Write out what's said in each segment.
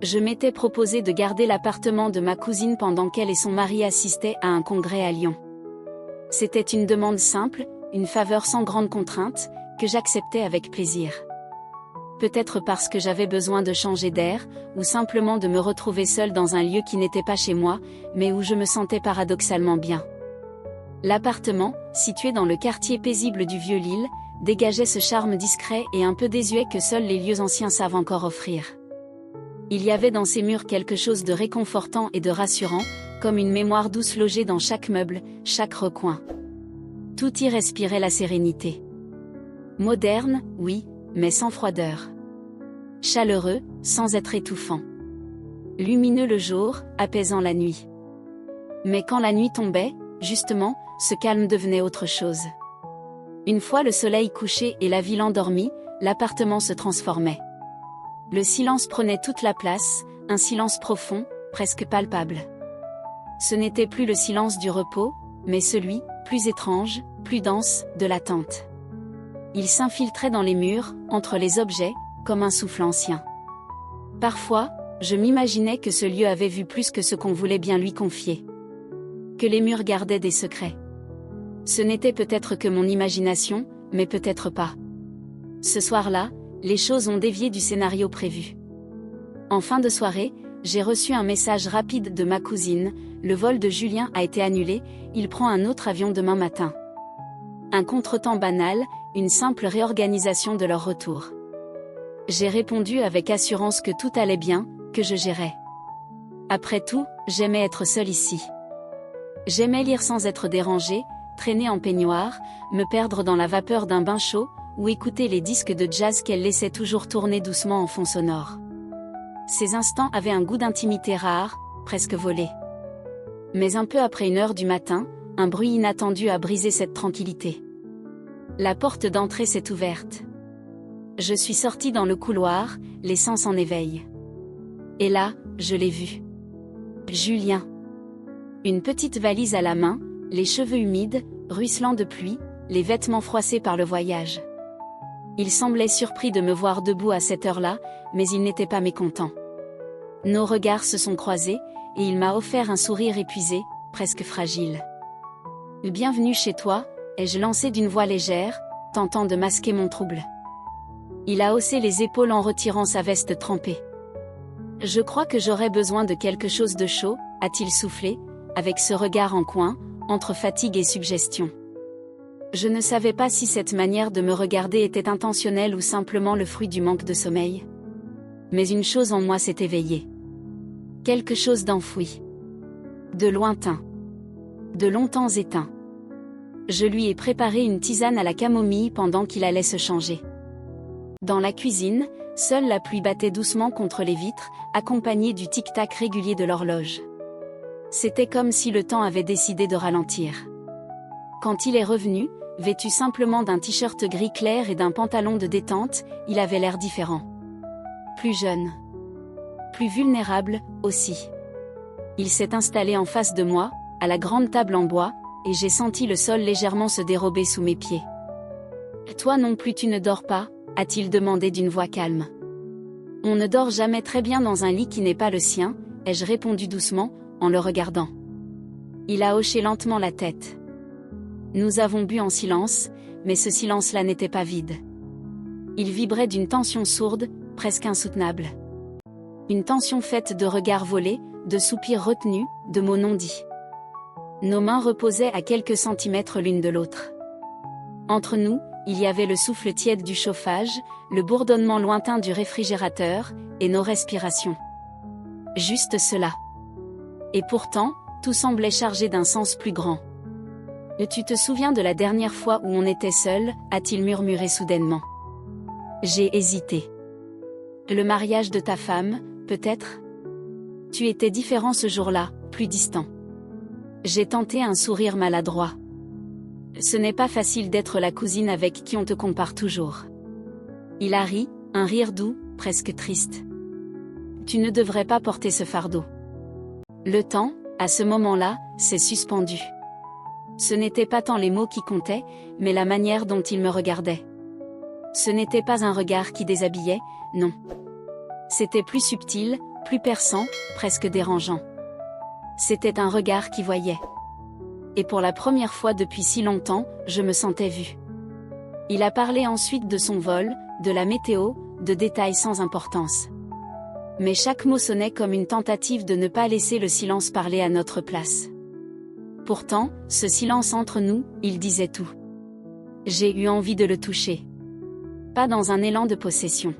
Je m'étais proposé de garder l'appartement de ma cousine pendant qu'elle et son mari assistaient à un congrès à Lyon. C'était une demande simple, une faveur sans grande contrainte, que j'acceptais avec plaisir. Peut-être parce que j'avais besoin de changer d'air, ou simplement de me retrouver seule dans un lieu qui n'était pas chez moi, mais où je me sentais paradoxalement bien. L'appartement, situé dans le quartier paisible du Vieux-Lille, dégageait ce charme discret et un peu désuet que seuls les lieux anciens savent encore offrir. Il y avait dans ces murs quelque chose de réconfortant et de rassurant, comme une mémoire douce logée dans chaque meuble, chaque recoin. Tout y respirait la sérénité. Moderne, oui, mais sans froideur. Chaleureux, sans être étouffant. Lumineux le jour, apaisant la nuit. Mais quand la nuit tombait, justement, ce calme devenait autre chose. Une fois le soleil couché et la ville endormie, l'appartement se transformait. Le silence prenait toute la place, un silence profond, presque palpable. Ce n'était plus le silence du repos, mais celui, plus étrange, plus dense, de l'attente. Il s'infiltrait dans les murs, entre les objets, comme un souffle ancien. Parfois, je m'imaginais que ce lieu avait vu plus que ce qu'on voulait bien lui confier. Que les murs gardaient des secrets. Ce n'était peut-être que mon imagination, mais peut-être pas. Ce soir-là, les choses ont dévié du scénario prévu. En fin de soirée, j'ai reçu un message rapide de ma cousine, le vol de Julien a été annulé, il prend un autre avion demain matin. Un contretemps banal, une simple réorganisation de leur retour. J'ai répondu avec assurance que tout allait bien, que je gérais. Après tout, j'aimais être seule ici. J'aimais lire sans être dérangée, traîner en peignoir, me perdre dans la vapeur d'un bain chaud, ou écouter les disques de jazz qu'elle laissait toujours tourner doucement en fond sonore. Ces instants avaient un goût d'intimité rare, presque volé. Mais un peu après 1h du matin, un bruit inattendu a brisé cette tranquillité. La porte d'entrée s'est ouverte. Je suis sortie dans le couloir, les sens en éveil. Et là, je l'ai vu. Julien. Une petite valise à la main, les cheveux humides, ruisselants de pluie, les vêtements froissés par le voyage. Il semblait surpris de me voir debout à cette heure-là, mais il n'était pas mécontent. Nos regards se sont croisés, et il m'a offert un sourire épuisé, presque fragile. « Bienvenue chez toi », ai-je lancé d'une voix légère, tentant de masquer mon trouble. Il a haussé les épaules en retirant sa veste trempée. « Je crois que j'aurais besoin de quelque chose de chaud », a-t-il soufflé, avec ce regard en coin, entre fatigue et suggestion. Je ne savais pas si cette manière de me regarder était intentionnelle ou simplement le fruit du manque de sommeil. Mais une chose en moi s'est éveillée. Quelque chose d'enfoui. De lointain. De longtemps éteint. Je lui ai préparé une tisane à la camomille pendant qu'il allait se changer. Dans la cuisine, seule la pluie battait doucement contre les vitres, accompagnée du tic-tac régulier de l'horloge. C'était comme si le temps avait décidé de ralentir. Quand il est revenu, vêtu simplement d'un t-shirt gris clair et d'un pantalon de détente, il avait l'air différent. Plus jeune. Plus vulnérable, aussi. Il s'est installé en face de moi, à la grande table en bois, et j'ai senti le sol légèrement se dérober sous mes pieds. « Toi non plus tu ne dors pas ?» a-t-il demandé d'une voix calme. « On ne dort jamais très bien dans un lit qui n'est pas le sien », ai-je répondu doucement, en le regardant. Il a hoché lentement la tête. Nous avons bu en silence, mais ce silence-là n'était pas vide. Il vibrait d'une tension sourde, presque insoutenable. Une tension faite de regards volés, de soupirs retenus, de mots non dits. Nos mains reposaient à quelques centimètres l'une de l'autre. Entre nous, il y avait le souffle tiède du chauffage, le bourdonnement lointain du réfrigérateur, et nos respirations. Juste cela. Et pourtant, tout semblait chargé d'un sens plus grand. « Tu te souviens de la dernière fois où on était seuls » a-t-il murmuré soudainement. J'ai hésité. « Le mariage de ta femme, peut-être ? Tu étais différent ce jour-là, plus distant. » J'ai tenté un sourire maladroit. Ce n'est pas facile d'être la cousine avec qui on te compare toujours. Il a ri, un rire doux, presque triste. Tu ne devrais pas porter ce fardeau. Le temps, à ce moment-là, s'est suspendu. Ce n'étaient pas tant les mots qui comptaient, mais la manière dont il me regardait. Ce n'était pas un regard qui déshabillait, non. C'était plus subtil, plus perçant, presque dérangeant. C'était un regard qui voyait. Et pour la première fois depuis si longtemps, je me sentais vue. Il a parlé ensuite de son vol, de la météo, de détails sans importance. Mais chaque mot sonnait comme une tentative de ne pas laisser le silence parler à notre place. Pourtant, ce silence entre nous, il disait tout. J'ai eu envie de le toucher. Pas dans un élan de possession.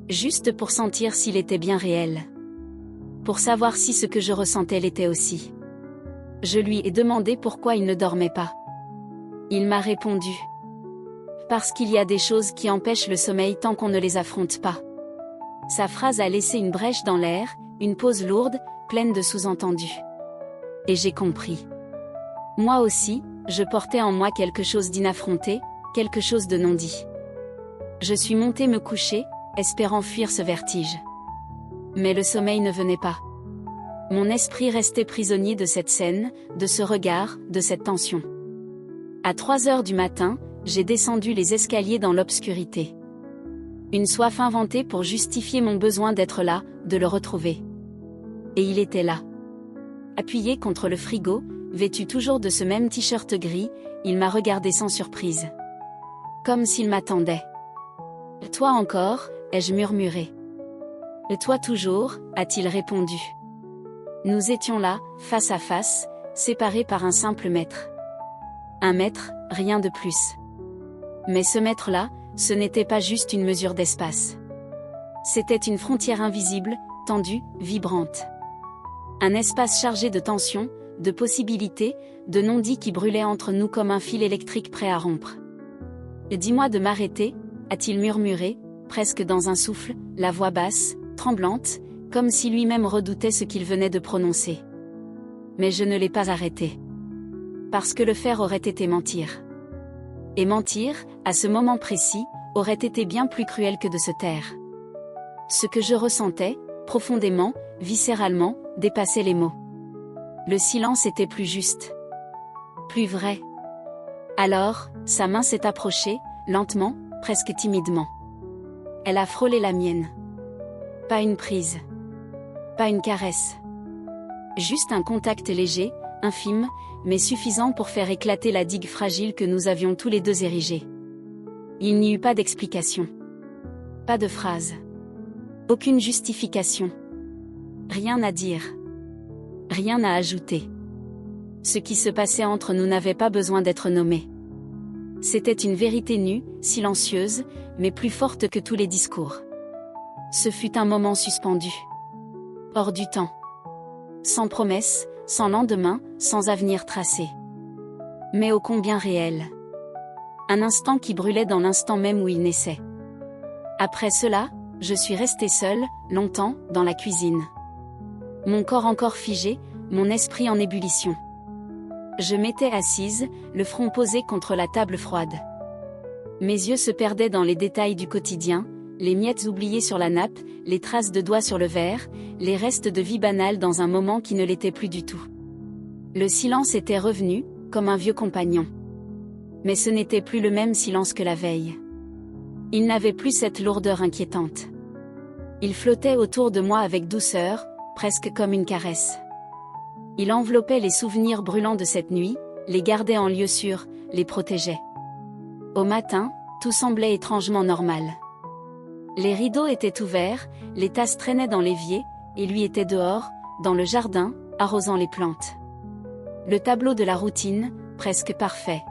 Juste pour sentir s'il était bien réel. Pour savoir si ce que je ressentais l'était aussi. Je lui ai demandé pourquoi il ne dormait pas. Il m'a répondu. Parce qu'il y a des choses qui empêchent le sommeil tant qu'on ne les affronte pas. Sa phrase a laissé une brèche dans l'air, une pause lourde, pleine de sous-entendus. Et j'ai compris. Moi aussi, je portais en moi quelque chose d'inaffronté, quelque chose de non dit. Je suis montée me coucher, espérant fuir ce vertige. Mais le sommeil ne venait pas. Mon esprit restait prisonnier de cette scène, de ce regard, de cette tension. À 3 heures du matin, j'ai descendu les escaliers dans l'obscurité. Une soif inventée pour justifier mon besoin d'être là, de le retrouver. Et il était là. Appuyé contre le frigo, vêtu toujours de ce même t-shirt gris, il m'a regardé sans surprise. Comme s'il m'attendait. « Toi encore ?» ai-je murmuré. « Et toi toujours ?» a-t-il répondu. Nous étions là, face à face, séparés par un simple mètre. Un mètre, rien de plus. Mais ce mètre-là, ce n'était pas juste une mesure d'espace. C'était une frontière invisible, tendue, vibrante. Un espace chargé de tensions, de possibilités, de non-dits qui brûlaient entre nous comme un fil électrique prêt à rompre. « Dis-moi de m'arrêter » a-t-il murmuré, presque dans un souffle, la voix basse, tremblante, comme si lui-même redoutait ce qu'il venait de prononcer. Mais je ne l'ai pas arrêté. Parce que le faire aurait été mentir. Et mentir, à ce moment précis, aurait été bien plus cruel que de se taire. Ce que je ressentais, profondément, viscéralement, dépassait les mots. Le silence était plus juste. Plus vrai. Alors, sa main s'est approchée, lentement, presque timidement. Elle a frôlé la mienne. Pas une prise. Pas une caresse. Juste un contact léger, infime, mais suffisant pour faire éclater la digue fragile que nous avions tous les deux érigée. Il n'y eut pas d'explication. Pas de phrase. Aucune justification. Rien à dire. Rien à ajouter. Ce qui se passait entre nous n'avait pas besoin d'être nommé. C'était une vérité nue, silencieuse, mais plus forte que tous les discours. Ce fut un moment suspendu. Hors du temps. Sans promesse, sans lendemain, sans avenir tracé. Mais ô combien réel. Un instant qui brûlait dans l'instant même où il naissait. Après cela, je suis restée seule, longtemps, dans la cuisine. Mon corps encore figé, mon esprit en ébullition. Je m'étais assise, le front posé contre la table froide. Mes yeux se perdaient dans les détails du quotidien, les miettes oubliées sur la nappe, les traces de doigts sur le verre, les restes de vie banale dans un moment qui ne l'était plus du tout. Le silence était revenu, comme un vieux compagnon. Mais ce n'était plus le même silence que la veille. Il n'avait plus cette lourdeur inquiétante. Il flottait autour de moi avec douceur, presque comme une caresse. Il enveloppait les souvenirs brûlants de cette nuit, les gardait en lieu sûr, les protégeait. Au matin, tout semblait étrangement normal. Les rideaux étaient ouverts, les tasses traînaient dans l'évier, et lui était dehors, dans le jardin, arrosant les plantes. Le tableau de la routine, presque parfait.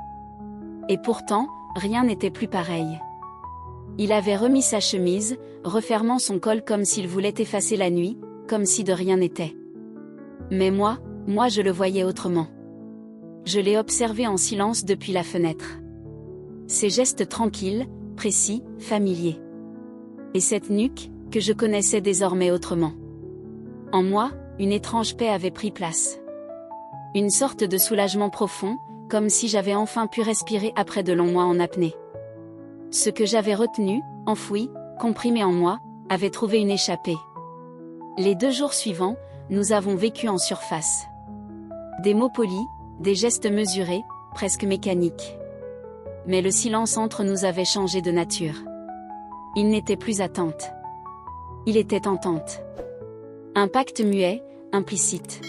Et pourtant, rien n'était plus pareil. Il avait remis sa chemise, refermant son col comme s'il voulait effacer la nuit, comme si de rien n'était. Mais moi je le voyais autrement. Je l'ai observé en silence depuis la fenêtre. Ses gestes tranquilles, précis, familiers. Et cette nuque, que je connaissais désormais autrement. En moi, une étrange paix avait pris place. Une sorte de soulagement profond, comme si j'avais enfin pu respirer après de longs mois en apnée. Ce que j'avais retenu, enfoui, comprimé en moi, avait trouvé une échappée. Les 2 jours suivants, nous avons vécu en surface. Des mots polis, des gestes mesurés, presque mécaniques. Mais le silence entre nous avait changé de nature. Il n'était plus attente. Il était entente. Un pacte muet, implicite.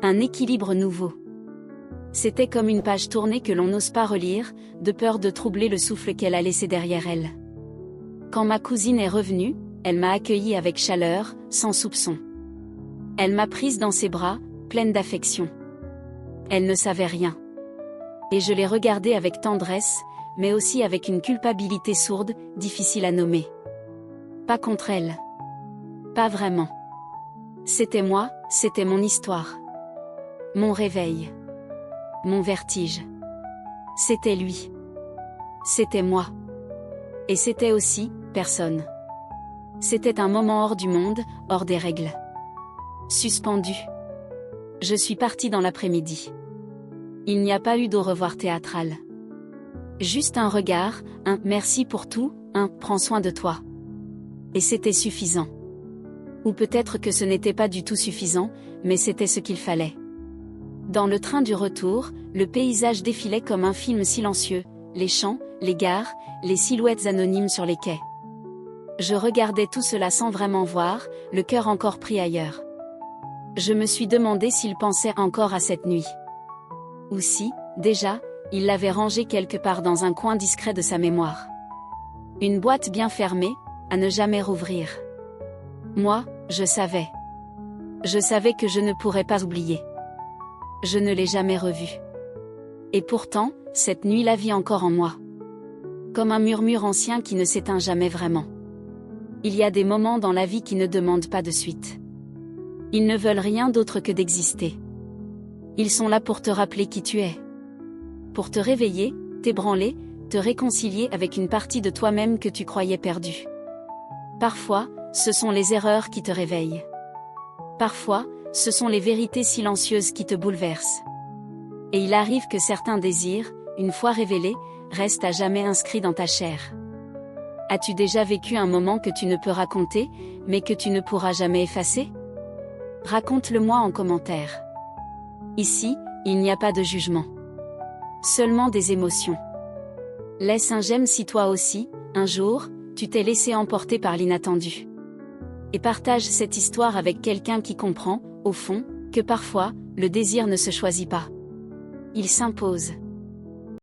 Un équilibre nouveau. C'était comme une page tournée que l'on n'ose pas relire, de peur de troubler le souffle qu'elle a laissé derrière elle. Quand ma cousine est revenue, elle m'a accueillie avec chaleur, sans soupçon. Elle m'a prise dans ses bras, pleine d'affection. Elle ne savait rien. Et je l'ai regardée avec tendresse, mais aussi avec une culpabilité sourde, difficile à nommer. Pas contre elle. Pas vraiment. C'était moi, c'était mon histoire. Mon réveil. Mon vertige. C'était lui. C'était moi. Et c'était aussi, personne. C'était un moment hors du monde, hors des règles. Suspendu. Je suis partie dans l'après-midi. Il n'y a pas eu d'au revoir théâtral. Juste un regard, un « merci pour tout », un « prends soin de toi ». Et c'était suffisant. Ou peut-être que ce n'était pas du tout suffisant, mais c'était ce qu'il fallait. Dans le train du retour, le paysage défilait comme un film silencieux, les champs, les gares, les silhouettes anonymes sur les quais. Je regardais tout cela sans vraiment voir, le cœur encore pris ailleurs. Je me suis demandé s'il pensait encore à cette nuit. Ou si, déjà, il l'avait rangée quelque part dans un coin discret de sa mémoire. Une boîte bien fermée, à ne jamais rouvrir. Moi, je savais. Je savais que je ne pourrais pas oublier. Je ne l'ai jamais revue. Et pourtant, cette nuit la vit encore en moi. Comme un murmure ancien qui ne s'éteint jamais vraiment. Il y a des moments dans la vie qui ne demandent pas de suite. Ils ne veulent rien d'autre que d'exister. Ils sont là pour te rappeler qui tu es. Pour te réveiller, t'ébranler, te réconcilier avec une partie de toi-même que tu croyais perdue. Parfois, ce sont les erreurs qui te réveillent. Parfois, ce sont les vérités silencieuses qui te bouleversent. Et il arrive que certains désirs, une fois révélés, restent à jamais inscrits dans ta chair. As-tu déjà vécu un moment que tu ne peux raconter, mais que tu ne pourras jamais effacer? Raconte-le-moi en commentaire. Ici, il n'y a pas de jugement. Seulement des émotions. Laisse un j'aime si toi aussi, un jour, tu t'es laissé emporter par l'inattendu. Et partage cette histoire avec quelqu'un qui comprend, au fond, que parfois, le désir ne se choisit pas. Il s'impose.